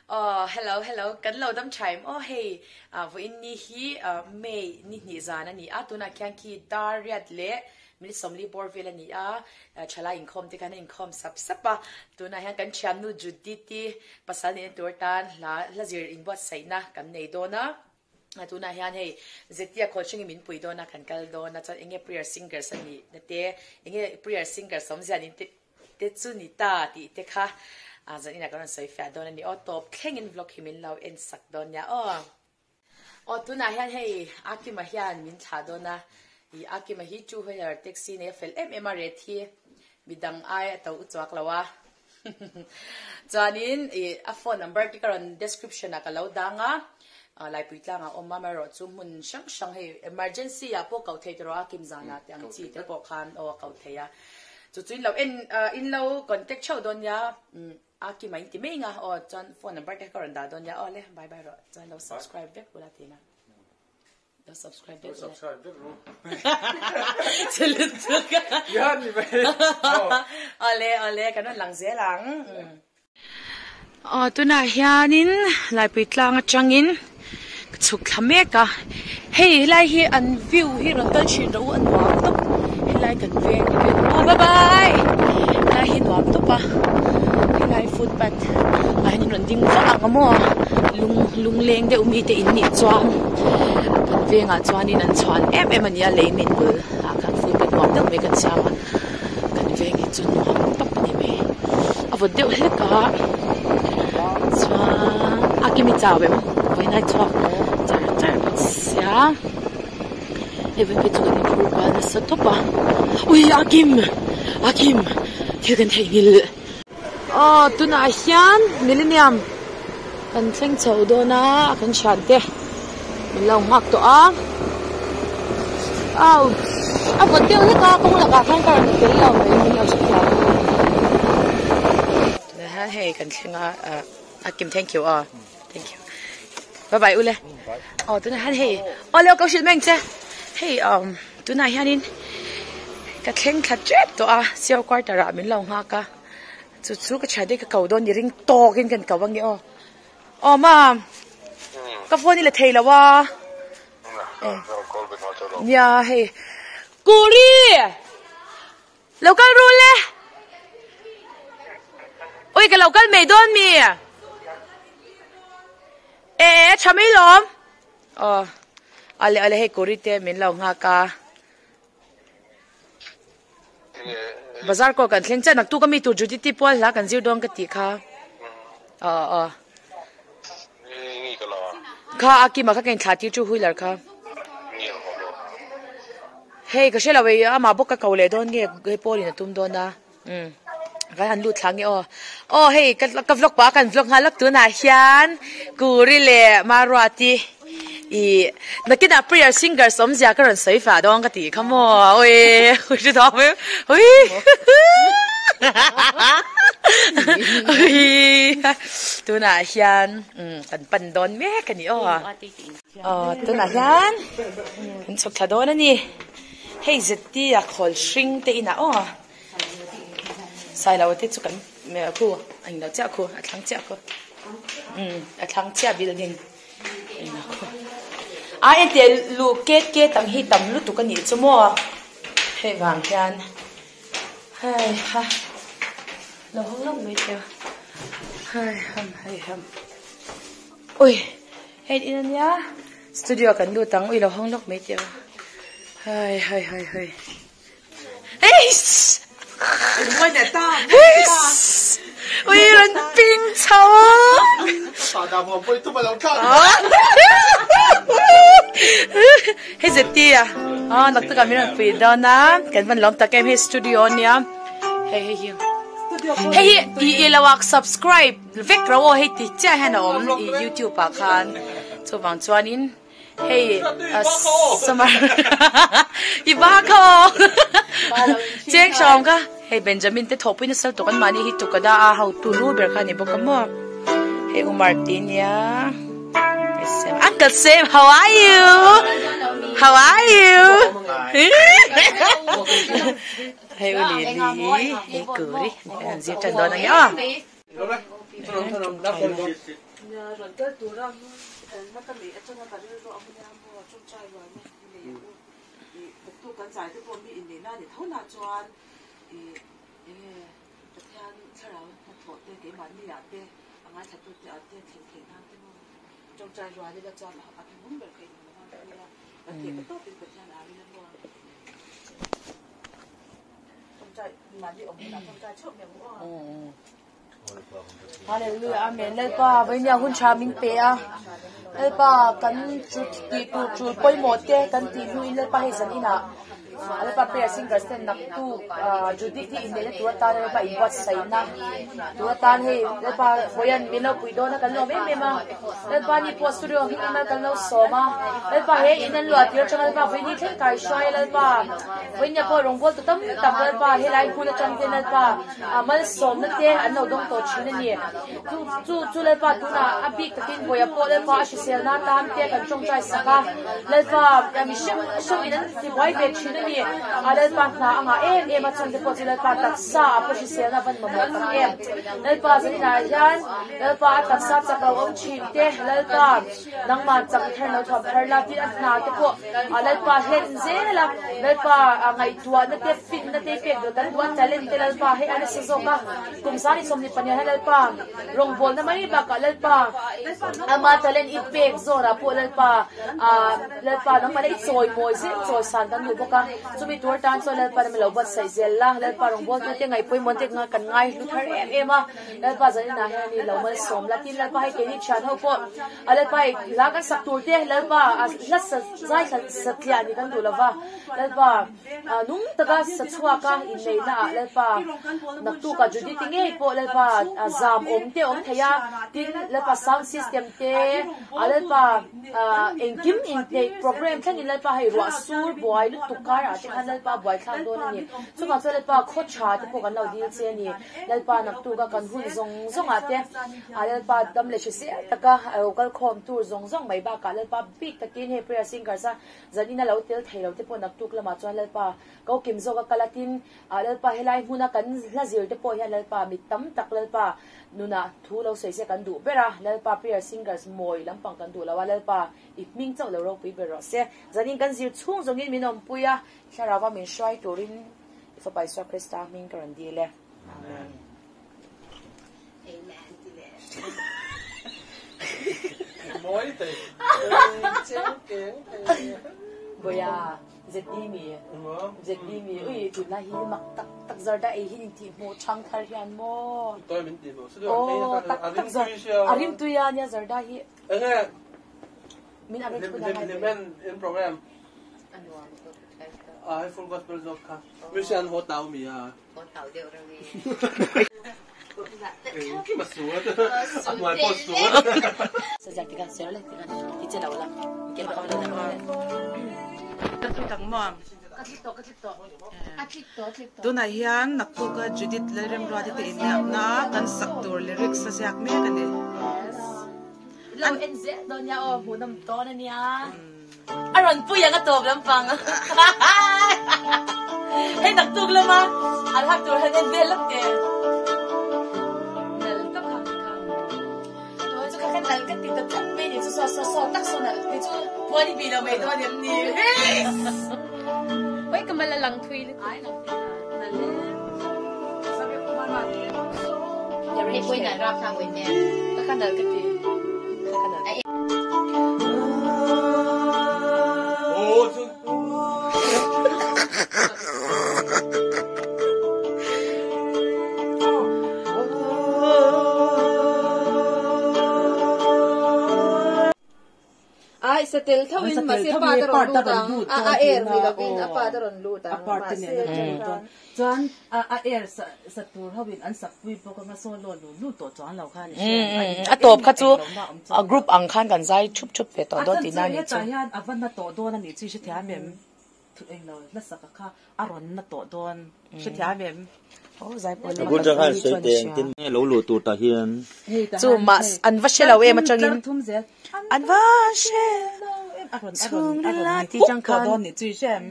hello. Kan lo dam time. Hey. Vo in ni hi May ni zana ni atuna kyan ki dariat le. Mili somli borvela ni chala income te kan income sap tuna han kan chanu juditi pasal ni tortan la zir inbot saina kan nei dona tuna han hey zetia coaching min pui dona kan kal dona chan enge prayer singers ani te enge prayer singers somja ni te chu ni ta ti te kha zani na kan sai fa dona ni top khengin vlog himin law en sak donya tuna han hey akima hian min tha dona i akima hi chu hoyar taxi ne fel MRT hi bidang ai to uchuak lawa chanin a phone number ti karon description a kalo danga lai puitlanga omma maro chu mun sang he emergency a po kau thei tro akim zana tyang chi te po khan o kau theya chu chuin lo in lo contact chho don ya akima inti menga o chan phone number te karon da don ya ole bye ro chan lo subscribe back pula tina subscribe bit. Subscribe bit, bro. Yan ni ba? Ole kanon lang zelang. Tu na hianin lai pitlang atangin chuk thame ka. Hey lai hi an view hi ron tal chin ro an wa to. Hey lai kan ve ni ke. Bye bye. Lai hi wa to pa. Hey lai footpath. Lai ni ron ding fa ang mo. Lung leng de umi te in ni chuang. Về ngã chuan in an chuan em anh lấy mình bự kan phun bên ngoài đâu mấy kan sao kan về nghe chuan nó tóc ni me vật đeo hết cả chuan akimi chào em với này chuan chả xia em bên chỗ cái khu ban là rất top à ui akim thiếu kan thấy nghil tu na hian millennium kan theng chau do na kan chan te mình lòng mặc to vật tiêu hết ca không là cả khăn cả cái lòng đấy mình làm sao ha hey kan thinga Kim thank you thank you bye bye ule tu na han hey leo câu chuyện mình che hey tu na hanin ka theng khat chet to siêu quarter ra mình lòng ha ka chu ka chade ka cầu don ring to kin kan kawang ge ma ka phone ile thei lawa ya hey Curi local rule oi cái local mày don mi chami lom ale hey Curi te min long ha ka bazar ko kan thleng cha nak tu ka mi tu juditi pol la kan zir dong ka ti kha kha akima kha ken thati chu huilar kha hey ka shela we ama boka kaule don ge poli na tum don da ga han lu thlang hey ka vlog pa kan vlog halak tu na hian Curi le marwati i nakina prayer singer somja ka ron sai fa dong ka ti khamo oi ju tho me oi tu na hian pan don me ka ni tu na hian in chok thadon ani hey zeti a khol shring te ina sai law te chu kan me khu anh lo cha khu a thlang cha khu a thlang cha building ina khu te lu ke tam hi tam lu tu kan ni chu mo he wang hian hai ha lo hong me te hai ham oi hey in ya studio kan lu tang oi lo hong lok me te hai hey Ôi nè ta ôi lần pin chào bảo đảm một bữa tôi mà làm khăn hey zeti nãy tất cả mình pin đó na cái mình làm tất cả mình studio nia hey lawak subscribe vek rawo hey ti cha hana YouTube pa khan so wang chuanin hey summer iba ko check som ka hey Benjamin te thopin sal to kan mani hi to kada how to lu ber khani bokamo hey Martin ya Uncle Sam how are you hey Uli hey Curi zir tan don ya 사람 나쁜 거. 야, 런터 도랑 나까리 애청아 가지고 아무나 뭐 좀 짜이고 아니. 근데 이 복도 간 자이도 보면 있네나 니 더나 좋아한 이 태양 사람 뭐 되게 많이 안돼. 안 잡을 때 안돼 탱탱한테 뭐좀 짜이고 아니가 좀 하고 뭔가 그 있는 거 같아. 어떻게 또 그렇게 아니는 거. 좀 짜이 많이 없나 좀 짜이 처음에 뭐. Hallelujah, amen. Lalpa, với nhà hun cha min pe a. Lalpa kan chu poi mote kan ti hu in lalpa he zan ina. Lalpa prayer singers ten nak tu Judith hi in le tu ta lalpa I wat sai na. Tu ta he lalpa boyan mino puido na kan lo me ma. Lalpa ni posturio hi na kan lo so ma. Lalpa he in lo atir chang lalpa với ni thlen kai shai lalpa. Với nhà po rong bol tu tam lalpa he lai khu na chang ten lalpa. Amal som na te an lo dong to chin ni. Chu lalpa tu na abik takin boya po lalpa shi sel na tam te kan chong chai saka. Lalpa mi shong in ti wai be chin ni. Lalpa na anga em a chang te po lalpa tak sa po shi sel na ban ma mo em. Lalpa zani na yan lalpa tak sa chaka om chin te lalpa nang ma chang thar no thom thar la ti at na te po lalpa hen ze la lalpa ngai tua na te fit na te pek do kan duan talent te lalpa he ana se zoka kum sani som ni panya lalpa rong bol na mai ba ka lalpa ama talent I pek zora po lalpa lalpa nang ma I choi moi se choi san dan lu boka chumi tur tan so lalpa na lo bat sai zel la lalpa rong bol te ngai poi mon te nga kan ngai lu thar em a lalpa zani na he ni lo mal som la tin lalpa he ke ni chan ho po lalpa la kan sak tur te lalpa la sa zai sa tia ni kan du lova lalpa nung taga sa chua ka in nei na lalpa nak tu ka judi tinge po lalpa zam om thaya tin lalpa sound system te lalpa engkim intake program thang in lalpa hai ro sur boy lu tukar ate khan lalpa boy thang do ni so ma so lalpa kho cha te po kan lo dil che ni lalpa nak tu ka kan hun zong ate lalpa dam le se taka kal khom tur zong mai ba ka lalpa big takin he prayer singer sa zanina lo tel thailo te po nak tu klama chon lalpa ko kim zo ka kalatin lalpa helai huna kan la zir te po ya lalpa mi tam tak lalpa nuna thu lo sei se kan du bera lalpa prayer singers moi lampang kan du lawa lalpa ipming chau lo ro pi bero se zanin kan zir chung zongin minom puya tharawa min shwai turin ifa pai swa krista min karan dile amen Amen dile Moi te. boya zedimi zedimi ui tu la hi mak tak zarda e hin ti mo chang thar hian mo Tôi mình tìm một số oh tak zar arim tu ya nya zarda hi nghe min arim tu Limit in program. Full gospel job ka. Mission hot tao mi à. Hot tao đều rồi. Cái mà xuống đó. Ngoài post xuống. sa jak tikan ser le tikan ti che la wala ke ba wala na Tatu tang mom. katlito Tu na hian naktu ka Judith lerem rodi te in na kan saktur lyrics sa siak me kan ni. lo enze don ya o hunam to na niya aron pu yang atop lampang hey naktuk lama al hak tur han envelope te nal ka kham to chu ka kan nal ka ti ta me ni chu so tak so nal ni chu poni bi lo me do dem ni Wait, kamalalang thui. ai nak nal le sabi ko man ma Hey, quên là rap sang bên nè. ka kan nal ka ti ka kan nal Ồ, chứ. Ai sa tel thawin masi pa daron lu ta air mi lovin apa daron lu ta Apart ni na. Chuan air sa tur hawin an sakwi po ka so lo lu to chuan lo khan. atop kha chu group ang khan kan zai chup pe to do ti na ni chu cha hian avan na to do na ni chi shi thia mem. Tu eng lo na saka kha aron na to don shi thia mem. oh zai po Aku jangan sedeng tin lalu tu tahian. chu mas an va shela we ma changin Thum zel. an va she Chung la ti chang kha don ni chi shem.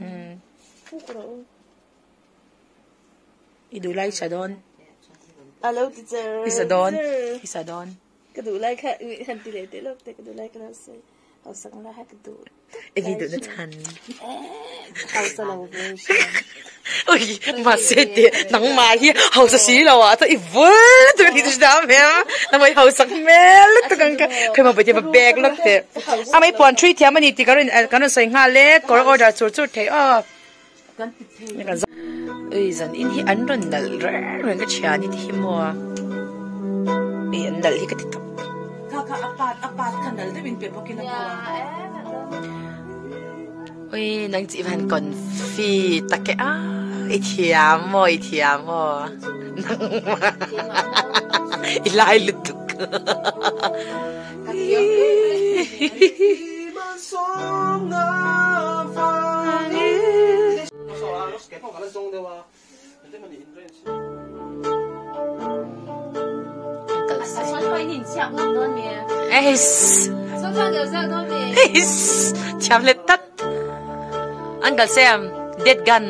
idulai chadon Hello teacher. Isadon. Isadon. Cái đủ like ha, hành tỷ lệ tỷ lệ cái đủ like cái nào sẽ, học sang là hai cái đủ. Egi do na tan. Học sang là một cái. Ui, mà sẽ đi nắng mà hi, học sa xí lo à, ta ivul, tu đi tu đam em, na mai học sang mel, tu kan ka, kai ma bete ba bag lak te. A mai pon tree thiam ani ti karon sai nga le, kor order chur chur the a. Ui, zan in hi an ron dal ren ka chia ni ti mo. Bi an dal hi ka ti top. Kaka apat kanal tu bin pe pokin na po. Ui, nang chị van còn phi tắc cái á, ít thiam mò, nang mà, ít lại lụt tục. Chạm lên tắt. Uncle Sam, dead gun.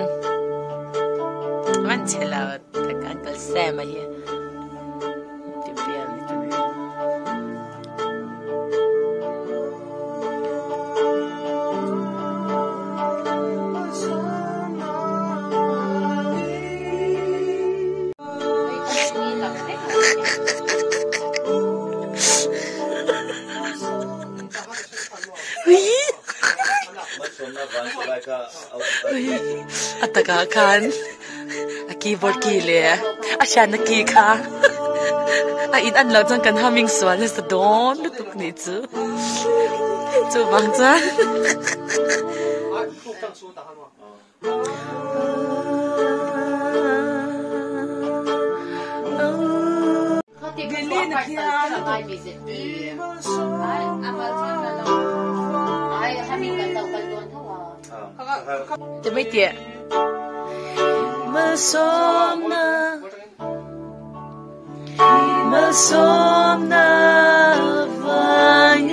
Man chela, Uncle Sam here. Ataga kan, a keyboard kile, a siya na kika. A in lau jang kan haming swan sa don, lutuk ni chu. Chu bang chan. Thì mấy tiệt mơ xóm na vàng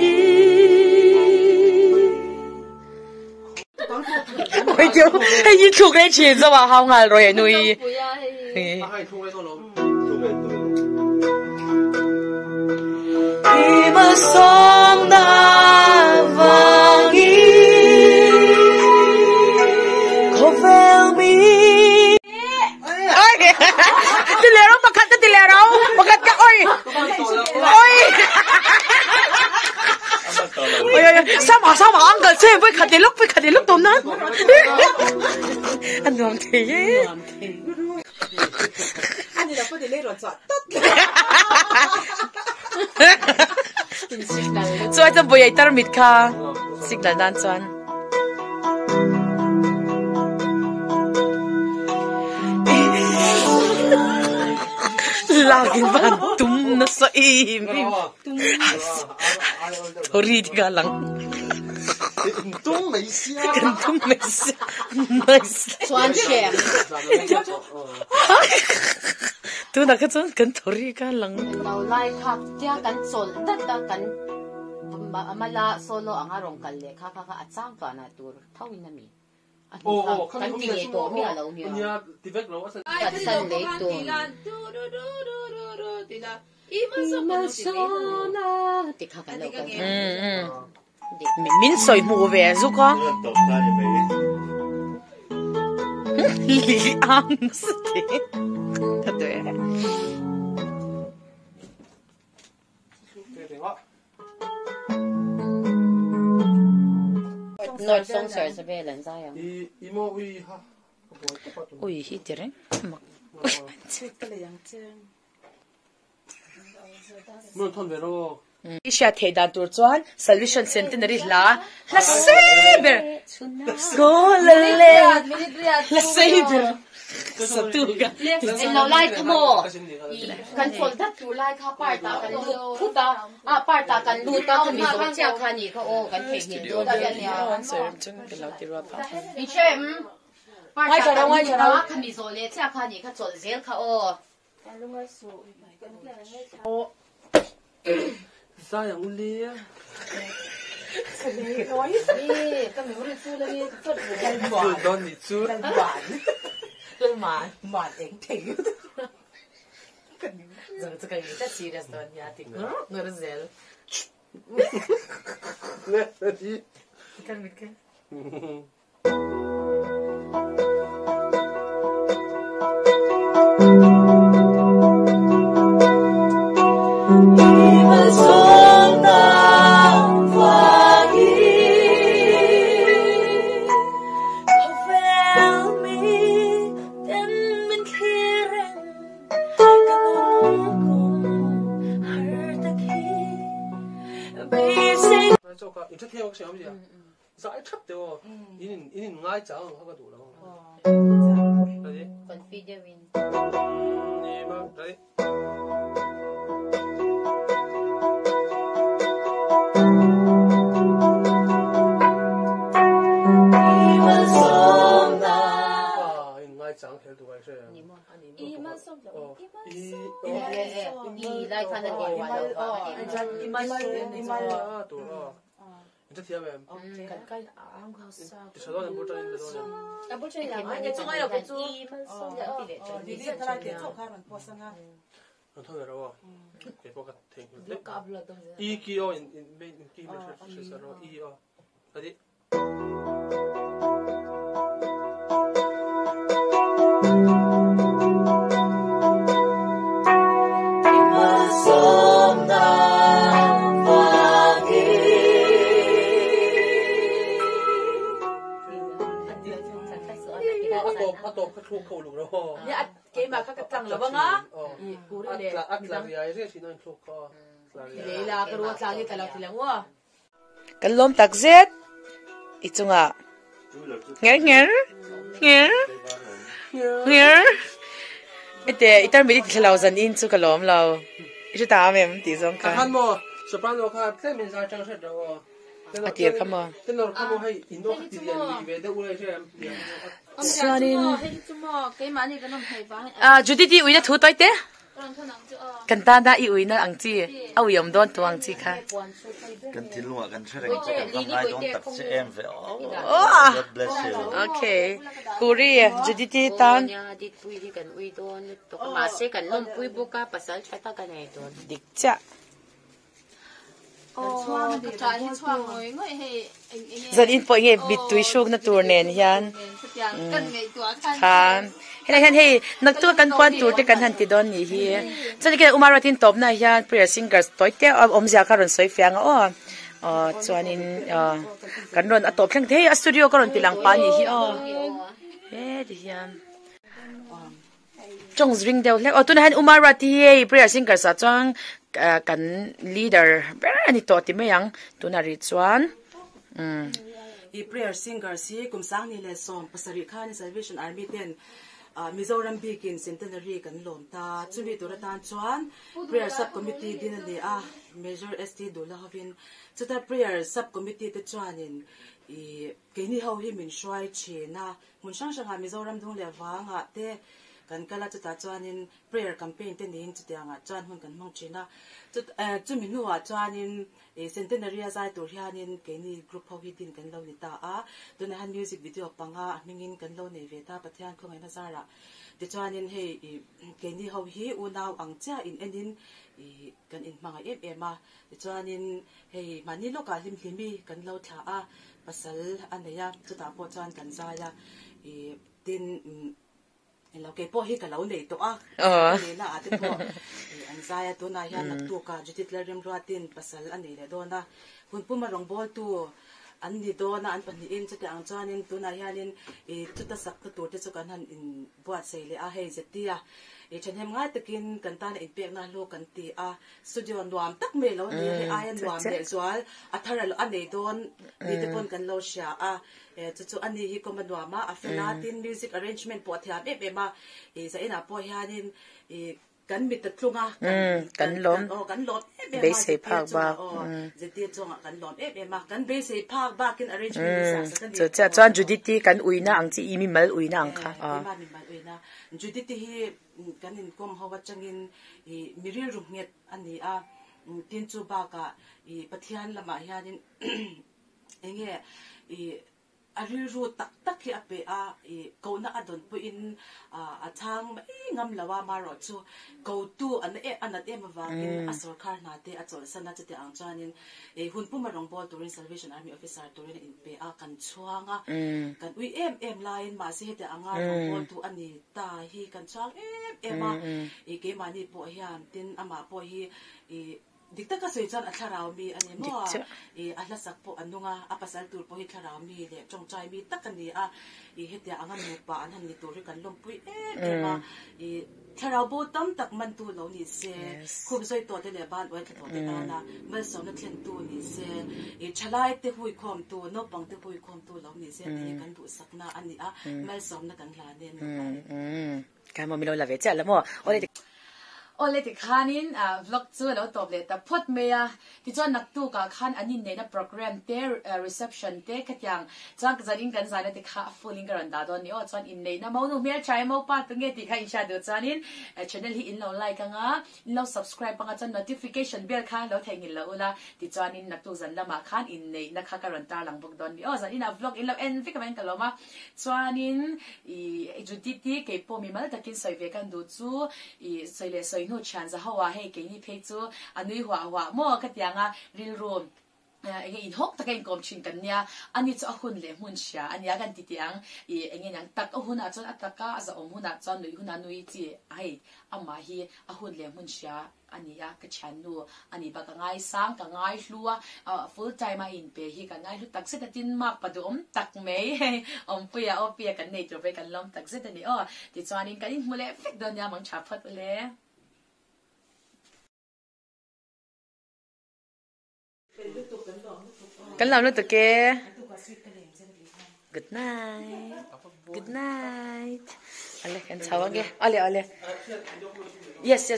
ôi chú hay như thuộc cái chuyện sao mà không à rồi nuôi mơ xóm na vàng Tilero, bakat na tilero. Bakat ka, oy. Oy. Sama, Uncle Sam. Pwede katilok tom na. Ano ang tiye? Ano na po tilero sa tot. So, ito boy, ay tarmit ka. Signal danson. Laging bantum na sa imim. Sorry, di ka lang. Gantung may siya. Swan share. Tu na ka chon kan thori ka lang. Now like hak tia kan sol tata kan mala solo ang arong kalle kaka atsang ka na tur thawin na mi. Kan tingi to mi alaw mi. Kunya tibek lo asan. Kan san le to. Imasona tikha ka lo kan. Min soy mu ve zu ka. Li ang sti. Ka to e. Nord song sir sa belan sayang. Imo wi ha. Ui, hi tireng. Mo thon vero. Isha theda tur chuan Salvation Centenary la saber. Go le. La saber. Satuga. No like mo. Kan sol ta tu like ka parta kan lut puta. Parta kan luta kan mi so tia kan ni ka o kan ke ni do da ya. Answer chung kalau tiro pa. Ni chem. Parta kan mi so le tia kan ni ka chol zel ka o. Sayang uli. Kan mi uri su le ni chot Su don ni su. Mạn eng thiểu. Zang tu kang ita serious don ya ti ngurzel. Ne, tadi. Kan mikir. Cho cả, ít theo cái gì à? Giải thấp được, in ngay chẳng không có đủ đâu. Đấy. Confident win. Nè mà đấy. In ngay chẳng theo đủ cái gì. Iman som Oh, I lại khăn là gì vậy? 이말 돌아. 이제 티야면. Kan kai ang khao sao. 저도 못 잡는데 너. À, bố chơi làm cái chung ai là cái chung. Iman som là tỷ lệ chuẩn đi đi thay cái chỗ khác mình bỏ sang ha 너 통해라고. cái bộ 같아. Look up lo dong. 이 기어 인 게임을 실수로 이어. 어디? 또 그거 그러고. Ya ke ma ka tang lo banga. I kuri le. Atla ya ri sinon klo. Le la ka ro tlang ni tala tilang wa. Kan lom tak zet. Ichunga. Nger nger. Nger. Nger. Ite itar mi ti lau zan in chu ka lom lau. Ichu ta mem ti zong ka. 한 뭐, 소프라노 카 세민사 장셔도. Atir ka mo. tên nó không hay in nó thì liền về đâu đây xem Chuanin cái mà này cái nó hay vắng. Judy di uina thu toi te. Kan ta da i uina ang chi. Au yom don tu ang chi kha. Kan tilunga kan shereng kan hai don tak che em ve. Oh. God bless you. Okay. Kuri Judy ti tan Dit pui di kan ui don. To ma se kan nom pui buka pasal chata kan ai don. dik cha. Zan in po nge bit tui shuk na tur nen hian. Khan. Hela hian hei nak tu kan puan tur te kan han ti don ni hi. Chani ke umaratin top na hian prayer singers toy te om zia ka ron soi fianga o. Chuanin kan ron atop thleng the a studio ka ron pilang pa ni hi o. He di hian. Chong ring deuh hlek tuna han umarati hei prayer singers a chang kan leader ber ani to ti meyang tuna ri chuan i prayer singer si kumsang ni le som pasari khan salvation army ten Mizoram Bikin centenary kan lom ta chumi turatan chuan prayer sub committee din ani Major ST Dula Havin chuta prayer sub committee te chuanin i keini ho hi min shwai chena mun sang sang Mizoram dung le wanga te kan kala chuta chuanin prayer campaign te nin chutianga chuan hun kan mong china chumi nuwa chuanin centenary azai tur hianin keini group ho hi din kan lo ni ta tuna han music video panga mingin kan lo nei ve ta pathian khongai na zara ti chuanin hei keini ho hi unaw ang cha in enin kan in manga ema ti chuanin hei mani loka lim hlimi kan lo tha pasal aneya chuta po chuan kan zaya tin lo ke po hi ka lo nei to ni na ate po an zaya to na hian nak tu ka jutit lerem ruatin pasal ani le do na hun puma rong bol tu an ni do na an pani in chute ang chanin tu na hianin chuta sak tu te chu kan han in buat sei le hei zetia chen hem ngai takin kan ta na in pek na lo kan ti studio nuam tak me lo ni ayan nuam le zwal athara lo anei don ni te pon kan lo sha chu ani hi komanwama afinatin music arrangement po thia be ma za ina po hianin kan mit ta tlunga kan lom be se phak ba zeti chonga kan lom ma kan be se phak ba kin arrangement sa kan cha chuan Judith kan uina ang chi imi mal uina ang kha ma mi mal uina Judith hi kan in kom hawa changin miril rum nget ani tin chu ba ka pathian lama hianin enge ariru tak hi ape a ko na adon pu in a thang ngam lawa maro chu ko tu anat em awangin a sarkar na te a chol sana chate ang chanin hun pu marong bol turin Salvation Army officer turin in pe a kan chuanga kan ui em line ma se hete anga rong bol tu ani ta hi kan chuang em a ke mani po hian tin ama po hi dikta ka soi chan atharau mi ani mo ahla sak po anunga apasal tur po hi tharau mi le chongchai mi takani a hetia anga nu pa an han ni tur kan lompui ema tharau bo tam tak man tu lo ni se khum soi to te le ban oi to te na mal so na thlen tu ni se chalai te hui khom tu no pang te hui khom tu lo ni se ni kan du sakna ani a mal so na kan hla ne kan mo mi lo la ve cha la mo ole ti khanin vlog chu lo top le ta phot meya ti chon nak tu ka khan anin ne na program te reception te khatyang chak zarin kan zana ti kha fulling garan da don ni o chon in nei na mo nu mer chai mo pa tunge ti kha insha do chanin channel hi in lo like nga in lo subscribe panga chon notification bell kha lo thengin lo ula ti chonin nak tu zan lama khan in nei na kha karan tar lang bok don ni o zan in a vlog in lo en fi ka ben kaloma chuanin juditi ke po mi mal takin soi ve kan du chu soile soi nu chan za hawa he ke ni phe chu anui hwa mo ka tianga ril room in hok ta kain kom chin kan nia ani chu ahun le mun sha ania kan ti tiang engin yang tak ahuna chon ataka za omuna chon nui huna nui chi ai ama hi ahun le mun sha ania ka chan nu ani ba ka ngai sang ka ngai hlua full time in pe hi ka ngai hlu tak se ta tin mak pa dom tak mei puya opia kan nei to pe kan lom tak se ta ni ti chanin kan in mule fek don ya mang cha phat le kan làm luôn tụi kia. Good night. Good night. Ale kan chào nghe. Ale. Yes.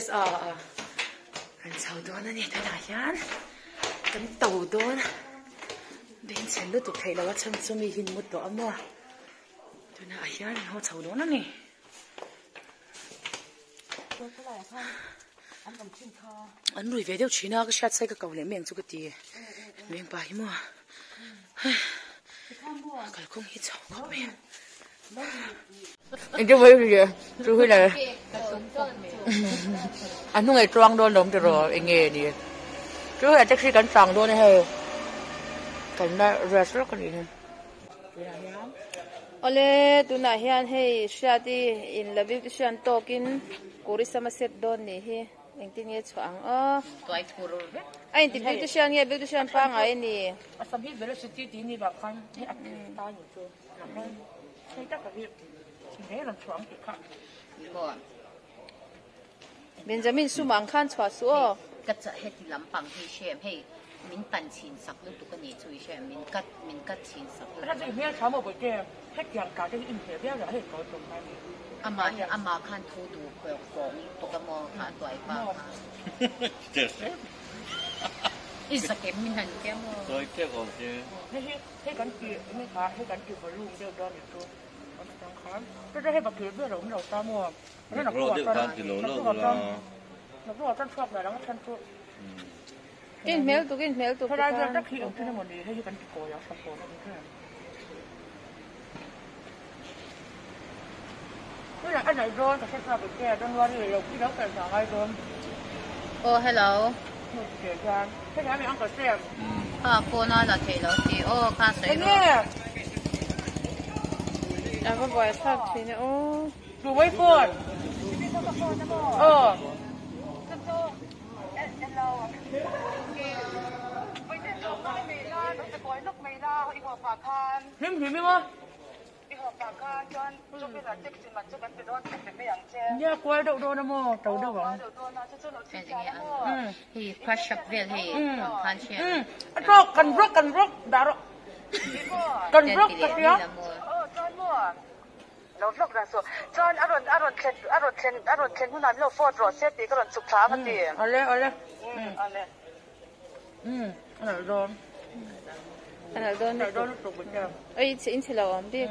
Kan chào đó nè, thấy đại yan. Kan tàu đó. Bên trên luôn tụi thầy là chăm chăm mi hình một đó mà. Tụi nó yan, họ chào đó nè. Anh nuôi về đâu chỉ nào cái sát say cái cầu lấy miệng cho cái gì miệng bài mà cái không hít sâu không miệng anh chưa thấy gì chưa thấy này anh không ngày tròn đôi lồng rồi anh nghe đi chưa là chắc khi cắn tròn đôi này hay cắn đã ra rất cái gì Ole tu na hian hei shati in la beautician tokin kurisama set don ni hi engtin nge chang toy puro ve ai ti beautician pa ngai ni asabi velocity ti ni ba kan he akta ni chu sai ta ka vi he ran chuang ti kha bo Benjamin sumang khan chwa su ka cha he ti lampang hi shem hei min tan chin sak lu tu ka ni chui shem min kat chin sak lu ta ji me cha mo bo ke hết dạng cả cái in thể bây giờ hết có trồng này ama khan thu du khoi khong to ka mo kha toy pa is a kem min han kem mo tôi cái còn chứ hết cắn kia mấy cá hết cắn kia phải luôn đều đó được thôi còn khám cái hết bạc kia bây giờ cũng đầu ta mua nó là rồi được tan thì lỗ lỗ là nó có tan shop này nó tan shop kin mel tu thôi ra ra khi ông cái một đi hết cắn kia cổ ya shop cổ nó như thế cái là anh này rồi, cái xe bị kia, đang lo đi lục cái đó cần thằng ai rồi. Oh hello Kể ra, cái nhà mình ăn cà phê. phone là thế lo thì kha sai lo à có boy sắp thì nè Đủ mấy phone. Hiếm hiếm không? Nha quay đậu đô namo tàu đâu vậy? He crush up well he khan shem cần rock đã rồi. Cần rock cái gì á? Lo vlog ra so. John aron ken hunan lo phot ro set ti karon suk tha mati. Ale. Ale. Rồi. anh don Tụi mình chơi. ai in chỉ lâu đi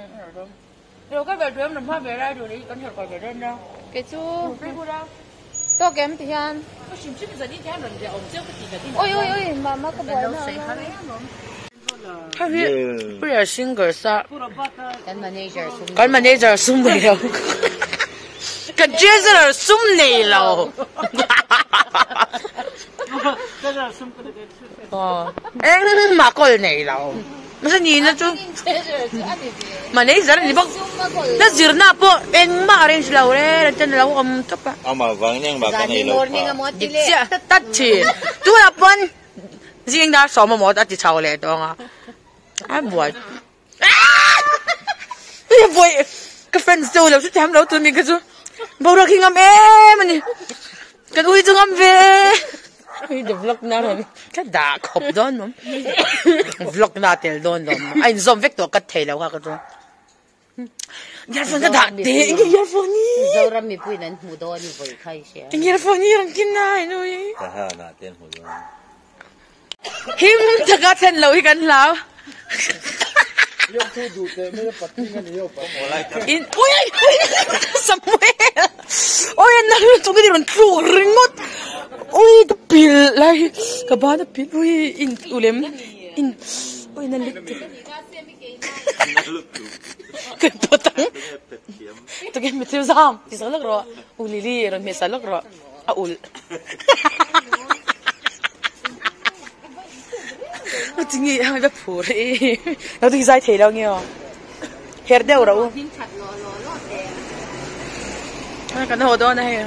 Điều cái về em làm hoa về đây rồi đi con hiểu coi về đây đâu. cái chú Cái cô đâu? to kem thì han Có chim chim giờ đi theo lần để ổng trước cái gì cái gì. ôi mà có boy nào 不是single sa kan manager sum nei lo kan treasurer sum nei lo em mà coi này đâu mà sao nhìn nó chú mà nãy giờ thì bác nó dừa na po em mà arrange lâu đấy chân lâu om chắp á mà vắng nhưng mà cái này lâu quá tắt chỉ chú là con riêng đã sống mà mỗi tắt chỉ chào lệ đó à anh buồn buồn cái friend show là chú chém lâu tụi mình cái chú bao giờ khi ngắm em anh cái ui chú ngắm về Uy, the vlog na ron. Kada, kop doon, ma'am. Vlog natin doon. Ay, zoom vector, katay lang ka doon. Earphone ka dati. Ang earphone ni. Zora mi po inan mo doon, ni Boy Kai siya. Ang earphone ni, ang kinain, uy. Taha natin mo doon. Him, tagatan law, ikan law. Yung tudute, may patingan niyo pa. Uy, Samuel! Uy, ang nalito ka din, ringot. Uy, kapil, lai, kabana pil, uy, ulim, uy, nalito. Kaya potang. Ito kaya mitil sam, isalak ro, ulili, ron may salak ro, aul. Tingi, ay ba puri. Nato kisay tayo lang yun. Herde ora u. Ay, kana ho doon na heyo.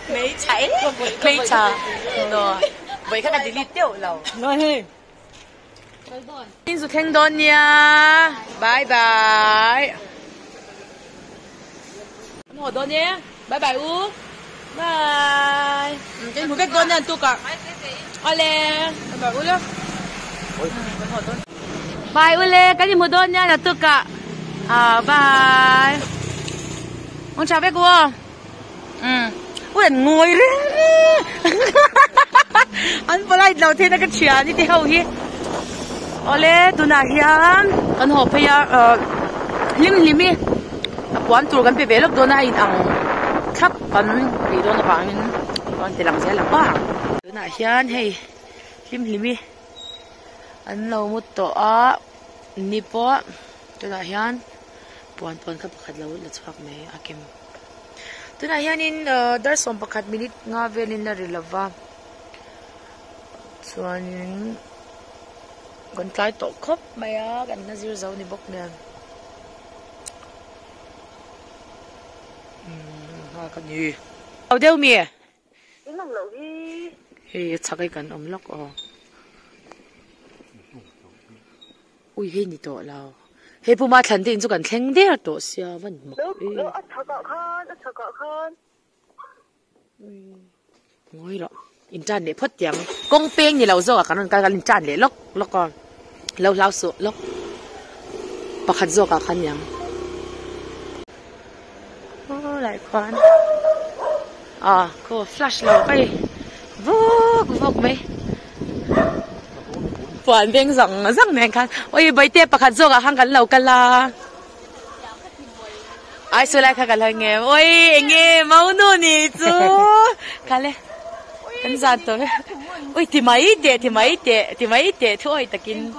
Mấy cháy, mấy trà. Rồi, vậy các bạn delete tiêu lâu. Nói đi. Xin chào khen đón nha. Bye bye. Ho doon nha. Bye bye u. Bye. Cái một cái con này tôi cả. Ole. Bye Ule. Bye Ule, cái gì một đôi nha là tôi cả. Bye. Ông chào bé cô. Ui ngồi đấy. Anh phải lại đầu tiên là cái chuyện như thế hậu hi. Ole, tôi nói hiền. Anh học phải lim mi. Quán tour kan pe velok do na in ang thap kan ri do na pangin kon tilang sia la pa na hian hei lim an lo mut to a ni po to na hian pon kha pakhat lo la chak me akim to na hian in dar som pakhat minute nga velin la rilava chuan kon tlai to khop maya kan na zir zo ni bok nen cái gì? Ở đâu mẹ? Cái nòng lẩu đi. Hey, chắc cái cần ống lóc ui cái gì đó là, hey, bố má thằng đi, chúng cần khen đấy là đó sao vẫn mọc. Đó, chắc cả con. Ngồi đó, internet để phát tiếng, công peng như lâu rồi, cái internet để lóc con, lâu số lóc, bạc hạt rồi cả khăn nhang. Lại khoan cô flash lâu cái vốc mấy phản bên rằng mình看 ôi bây giờ bác hạt dog hàng cái lâu cái là ai xưa lại cái là nghe ôi nghe mau nô nè chú cái này cái gì đó ôi thì mấy tệ thôi ta kinh